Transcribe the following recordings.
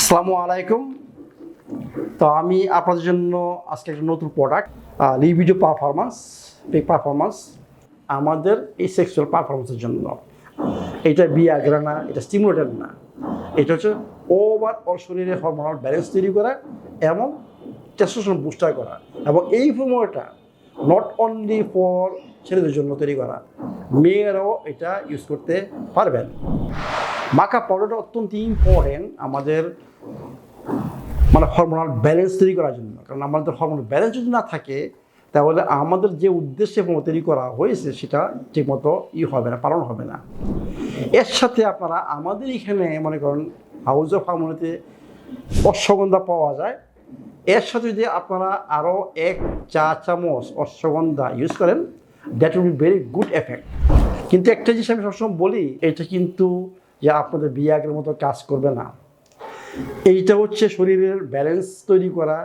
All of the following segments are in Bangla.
আসসালামু আলাইকুম। তো আমি আপনাদের জন্য আজকে একটা নতুন product libido performance pick performance আমাদের এই সেক্সুয়াল পারফরমেন্সের জন্য। এটা বিয়াগ্রা না, এটা স্টিমুলেটর না, এটা হচ্ছে ওভারঅল শরীরে হরমোনাল ব্যালেন্স তৈরি করা এবং টেস্টোস্টেরন বুস্টার করা। এবং এই ফর্মুলাটা নট অনলি ফর ছেলেদের জন্য তৈরি করা, মেয়েরাও এটা ইউজ করতে পারবেন। মাকা পাউডারটা অত্যন্ত ইম্পর্টেন্ট আমাদের হরমোনাল ব্যালেন্স তৈরি করার জন্য। কারণ আমাদের হরমোনাল ব্যালেন্স যদি না থাকে তাহলে আমাদের যে উদ্দেশ্যে তৈরি করা হয়েছে সেটা ঠিকমতো হবে না, পালন হবে না। এর সাথে আপনারা আমাদের এখানে মনে করেন হাউস অফ হারমোনিতে অশ্বগন্ধা পাওয়া যায়। এর সাথে যদি আপনারা আরও 1 চা চামচ অশ্বগন্ধা ইউজ করেন, that will be very good effect. কিন্তু একটা জিনিস আমি সবসময় বলি, এটা কিন্তু যে আপনাদের বিয়াগের মতো কাজ করবে না। এইটা হচ্ছে শরীরের ব্যালেন্স তৈরি করা,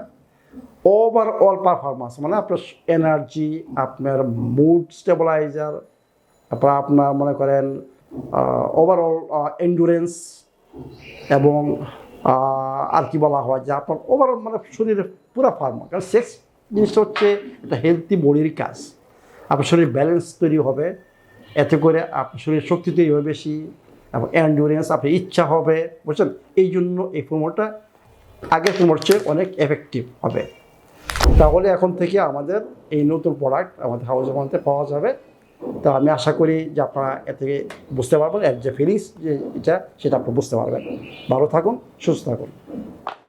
ওভারঅল পারফরমেন্স, মানে আপনার এনার্জি, আপনার মুড স্টেবিলাইজার, তারপর আপনার মনে করেন ওভারঅল এন্ডুরেন্স, এবং আর কি বলা হয় যে আপনার ওভারঅল শরীরের পুরো ফার্মা। কারণ সেক্স জিনিসটা হচ্ছে একটা হেলদি বডির কাজ। আপনার শরীর ব্যালেন্স তৈরি হবে, এতে করে আপনার শরীরের শক্তি তৈরি হবে বেশি, এবং এন্ডুরেন্স, আপনার ইচ্ছা হবে, বুঝছেন? এই জন্য এই ফর্মুলাটা আগের ফর্মুলার চেয়ে অনেক এফেক্টিভ হবে। তাহলে এখন থেকে আমাদের এই নতুন প্রোডাক্ট আমাদের হাউস অফ হারমোনিতে পাওয়া যাবে। তো আমি আশা করি যে আপনারা এ থেকে বুঝতে পারবেন, এর যে ফিলিংস যে এটা সেটা আপনি বুঝতে পারবেন। ভালো থাকুন, সুস্থ থাকুন।